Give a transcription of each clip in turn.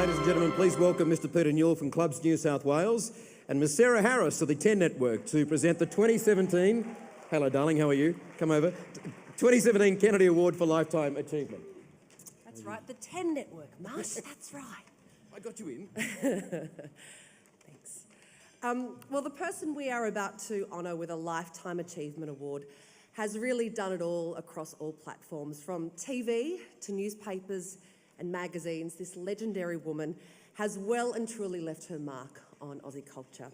Ladies and gentlemen, please welcome Mr. Peter Newell from Clubs New South Wales and Ms. Sarah Harris of the 10 Network to present the 2017, hello darling, how are you? Come over. 2017 Kennedy Award for Lifetime Achievement. That's right, the 10 Network, Marsh, that's right. I got you in. Thanks. Well, the person we are about to honour with a Lifetime Achievement Award has really done it all across all platforms, from TV to newspapers and magazines. This legendary woman has well and truly left her mark on Aussie culture.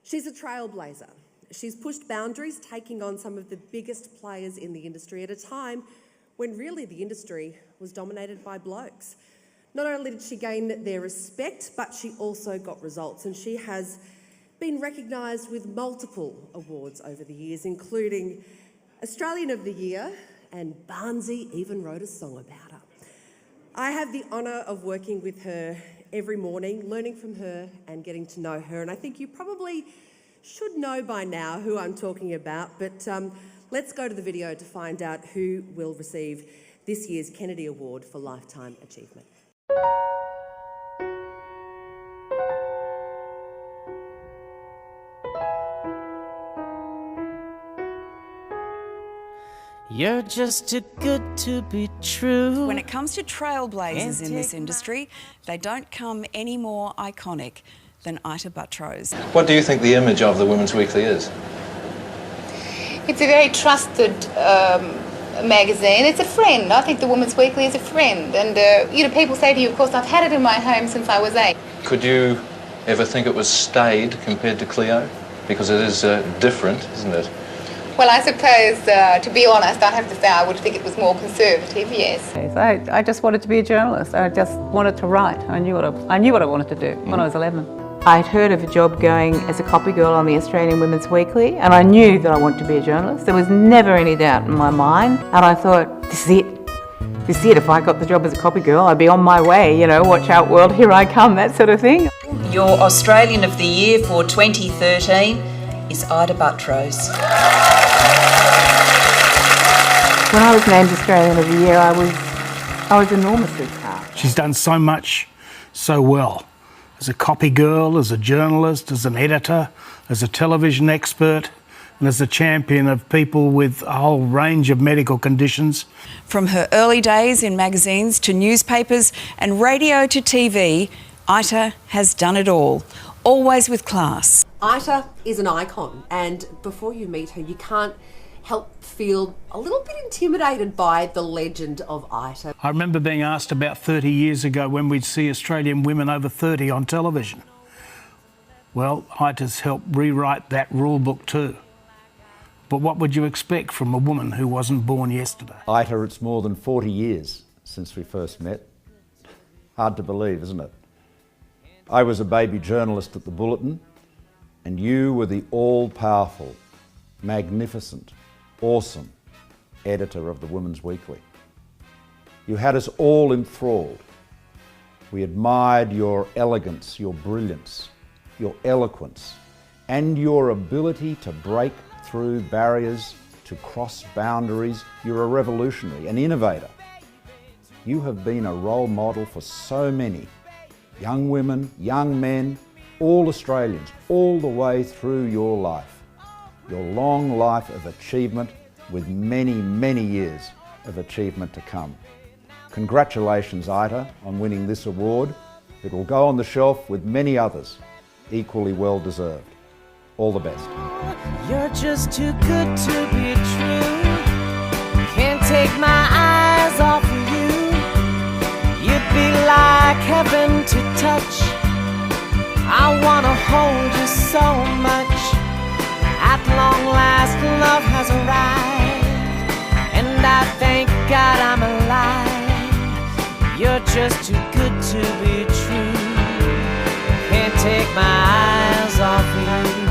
She's a trailblazer. She's pushed boundaries, taking on some of the biggest players in the industry at a time when really the industry was dominated by blokes. Not only did she gain their respect, but she also got results, and she has been recognised with multiple awards over the years, including Australian of the Year, and Barnsey even wrote a song about her. I have the honour of working with her every morning, learning from her and getting to know her, and I think you probably should know by now who I'm talking about, but let's go to the video to find out who will receive this year's Kennedy Award for Lifetime Achievement. You're just too good to be true. When it comes to trailblazers in this industry, they don't come any more iconic than Ita Buttrose. What do you think the image of the Women's Weekly is? It's a very trusted magazine. It's a friend. I think the Women's Weekly is a friend. And, you know, people say to you, of course, I've had it in my home since I was 8. Could you ever think it was staid compared to Clio? Because it is different, isn't it? Well, I suppose, to be honest, I have to say I would think it was more conservative, yes. I just wanted to be a journalist. I just wanted to write. I knew what I wanted to do when I was 11. I'd heard of a job going as a copy girl on the Australian Women's Weekly, and I knew that I wanted to be a journalist. There was never any doubt in my mind, and I thought, this is it. This is it. If I got the job as a copy girl, I'd be on my way, you know, watch out world, here I come, that sort of thing. Your Australian of the Year for 2013 is Ita Buttrose. When I was named Australian of the Year, I was enormously proud. She's done so much, so well. As a copy girl, as a journalist, as an editor, as a television expert, and as a champion of people with a whole range of medical conditions. From her early days in magazines to newspapers and radio to TV, Ita has done it all, always with class. Ita is an icon, and before you meet her, you can't help feel a little bit intimidated by the legend of Ita. I remember being asked about 30 years ago when we'd see Australian women over 30 on television. Well, Ita's helped rewrite that rule book too. But what would you expect from a woman who wasn't born yesterday? Ita, it's more than 40 years since we first met. Hard to believe, isn't it? I was a baby journalist at the Bulletin, and you were the all-powerful, magnificent, awesome editor of the Women's Weekly. You had us all enthralled. We admired your elegance, your brilliance, your eloquence, and your ability to break through barriers, to cross boundaries. You're a revolutionary, an innovator. You have been a role model for so many young women, young men, all Australians, all the way through your life. Your long life of achievement with many, many years of achievement to come. Congratulations, Ita, on winning this award. It will go on the shelf with many others, equally well deserved. All the best. You're just too good to be true. Can't take my eyes off of you. You'd be like heaven to touch. I wanna hold you so much. At long last, love has arrived, and I thank God I'm alive. You're just too good to be true. Can't take my eyes off you.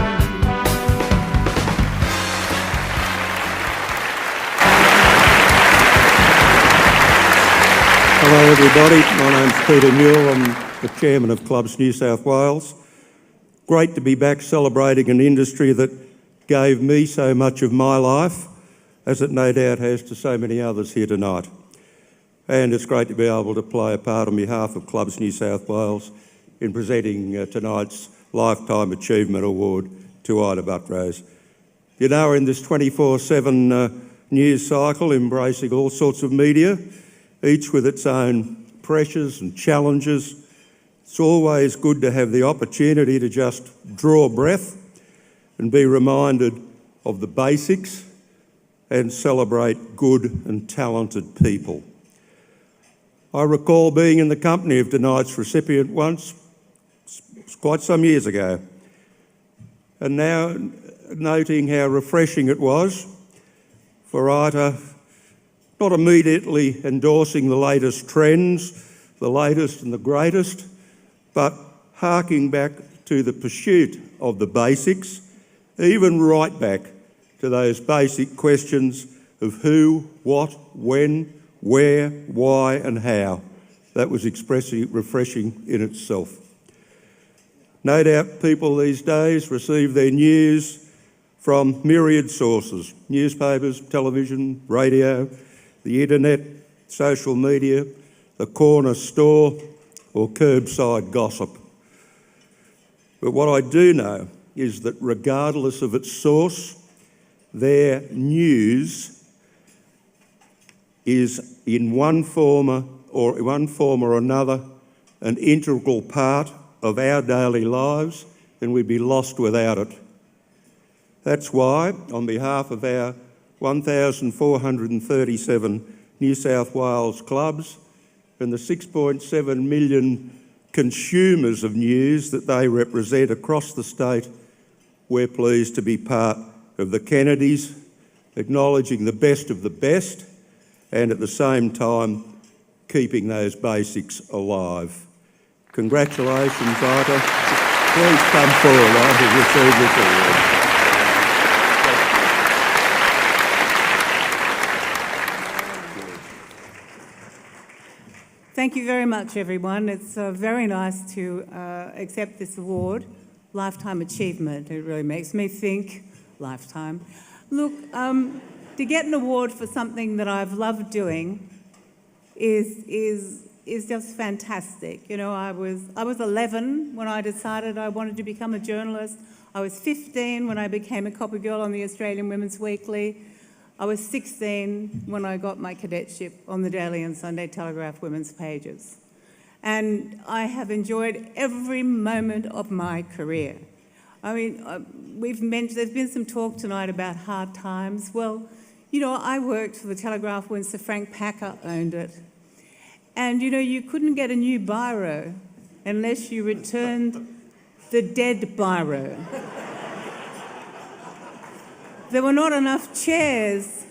Hello everybody, my name's Peter Newell. I'm the Chairman of Clubs New South Wales. Great to be back celebrating an industry that gave me so much of my life, as it no doubt has to so many others here tonight. and it's great to be able to play a part on behalf of Clubs New South Wales in presenting tonight's Lifetime Achievement Award to Ita Buttrose. You know, we're in this 24/7 news cycle, embracing all sorts of media, each with its own pressures and challenges. It's always good to have the opportunity to just draw breath and be reminded of the basics and celebrate good and talented people. I recall being in the company of tonight's recipient once, quite some years ago, and now noting how refreshing it was for Ita, not immediately endorsing the latest trends, the latest and the greatest, but harking back to the pursuit of the basics, even right back to those basic questions of who, what, when, where, why and how. That was refreshing in itself. No doubt people these days receive their news from myriad sources: newspapers, television, radio, the internet, social media, the corner store, or curbside gossip. But what I do know is that regardless of its source, their news is in one form or another an integral part of our daily lives, and we'd be lost without it. That's why, on behalf of our 1,437 New South Wales clubs and the 6.7 million consumers of news that they represent across the state, we're pleased to be part of the Kennedys, acknowledging the best of the best and at the same time keeping those basics alive. Congratulations, Ita. Please come forward, Ita, to receive this award. Thank you very much, everyone. It's very nice to accept this award, Lifetime Achievement. It really makes me think, lifetime. Look, to get an award for something that I've loved doing is just fantastic. You know, I was 11 when I decided I wanted to become a journalist. I was 15 when I became a copy girl on the Australian Women's Weekly. I was 16 when I got my cadetship on the Daily and Sunday Telegraph women's pages. And I have enjoyed every moment of my career. I mean, there's been some talk tonight about hard times. Well, you know, I worked for the Telegraph when Sir Frank Packer owned it. And, you know, you couldn't get a new biro unless you returned the dead biro. There were not enough chairs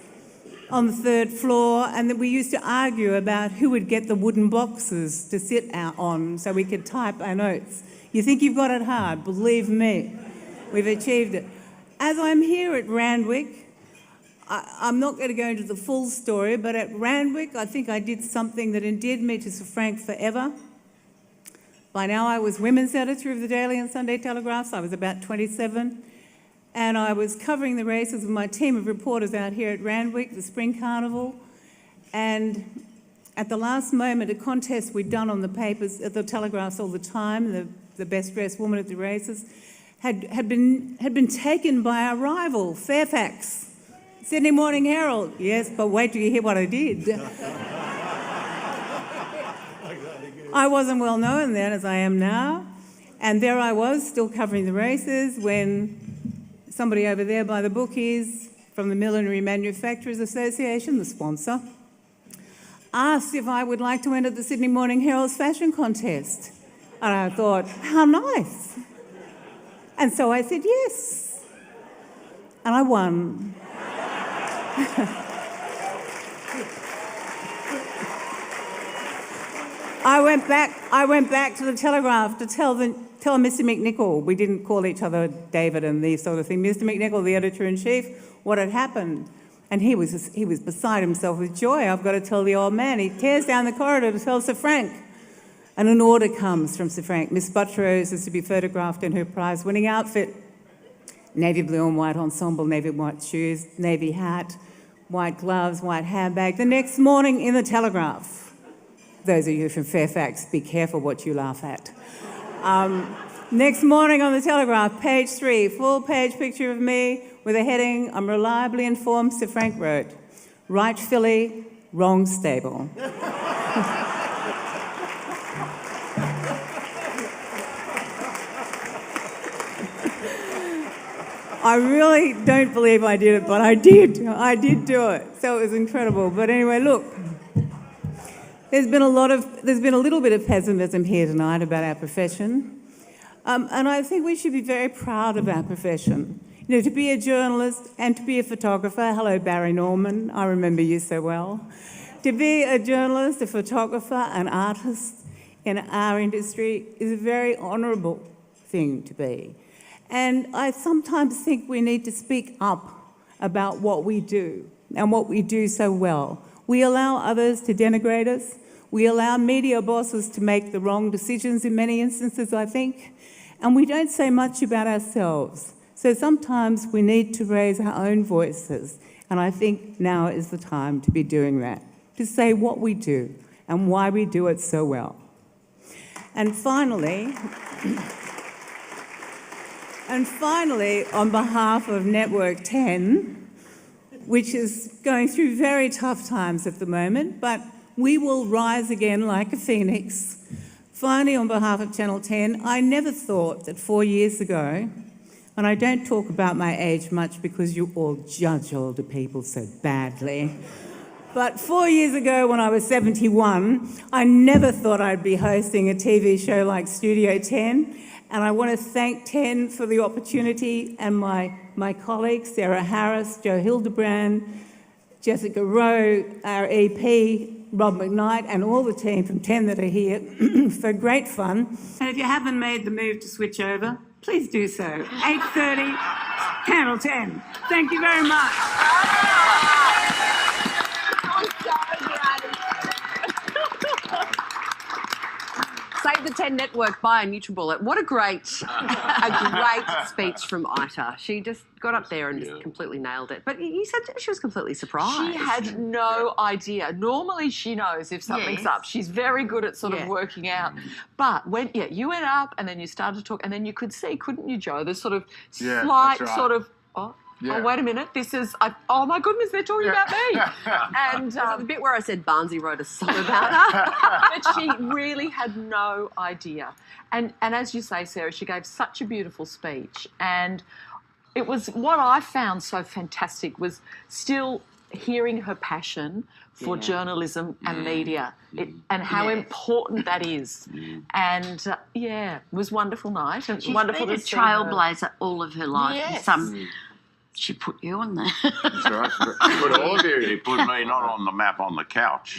on the third floor, and that we used to argue about who would get the wooden boxes to sit on so we could type our notes. You think you've got it hard? Believe me, we've achieved it. As I'm here at Randwick, I'm not going to go into the full story, but at Randwick, I think I did something that endeared me to Sir Frank forever. By now, I was women's editor of the Daily and Sunday Telegraphs. I was about 27. And I was covering the races with my team of reporters out here at Randwick, the Spring Carnival. And at the last moment, a contest we'd done on the papers, at the Telegraphs all the time, the best dressed woman at the races, had been taken by our rival, Fairfax. Sydney Morning Herald. Yes, but wait till you hear what I did. I wasn't well known then as I am now. And there I was, still covering the races, when somebody over there by the bookies from the Millinery Manufacturers Association, the sponsor, asked if I would like to enter the Sydney Morning Herald's fashion contest. And I thought, how nice. And so I said yes. And I won. I went back to the Telegraph to tell Mr. McNichol, we didn't call each other David and these sort of things, Mr. McNichol, the editor-in-chief, what had happened. And he was beside himself with joy. I've got to tell the old man. He tears down the corridor to tell Sir Frank. And an order comes from Sir Frank. Miss Buttrose is to be photographed in her prize-winning outfit. Navy blue and white ensemble, navy white shoes, navy hat, white gloves, white handbag. The next morning in the Telegraph, those of you from Fairfax, be careful what you laugh at. Next morning on the Telegraph, page 3, full-page picture of me with a heading, "I'm reliably informed," Sir Frank wrote. "Right filly, wrong stable." I really don't believe I did it, but I did. I did do it. So it was incredible. But anyway, look, there's been a little bit of pessimism here tonight about our profession. And I think we should be very proud of our profession. You know, to be a journalist and to be a photographer. Hello, Barry Norman. I remember you so well. To be a journalist, a photographer, an artist in our industry is a very honourable thing to be. And I sometimes think we need to speak up about what we do and what we do so well. We allow others to denigrate us. We allow media bosses to make the wrong decisions in many instances, I think. And we don't say much about ourselves. So sometimes we need to raise our own voices. And I think now is the time to be doing that, to say what we do and why we do it so well. And finally, on behalf of Network 10, which is going through very tough times at the moment, but we will rise again like a phoenix. Finally, on behalf of Channel 10, I never thought that 4 years ago, and I don't talk about my age much because you all judge older people so badly, but 4 years ago when I was 71, I never thought I'd be hosting a TV show like Studio 10. And I want to thank 10 for the opportunity, and my colleagues, Sarah Harris, Joe Hildebrand, Jessica Rowe, our EP, Rob McKnight, and all the team from 10 that are here for great fun. And if you haven't made the move to switch over, please do so. 8:30, Channel 10. Thank you very much. Save the 10 Network, buy a NutriBullet. What a great speech from Ita. She just got up there and just completely nailed it. But you said she was completely surprised. She had no idea. Normally she knows if something's up. She's very good at sort of working out. But when you went up and then you started to talk and then you could see, couldn't you, Joe, the sort of slight sort of, oh, wait a minute, this is, oh my goodness, they're talking about me. And the bit where I said Barnsey wrote a song about her. But she really had no idea. And as you say, Sarah, she gave such a beautiful speech. And it was, what I found so fantastic was still hearing her passion for journalism and media and how important that is. And it was a wonderful night. And She's wonderful been to a see trailblazer all of her life. Yes. She put you on there. That's right. Put all of you. He put me not on the map, on the couch.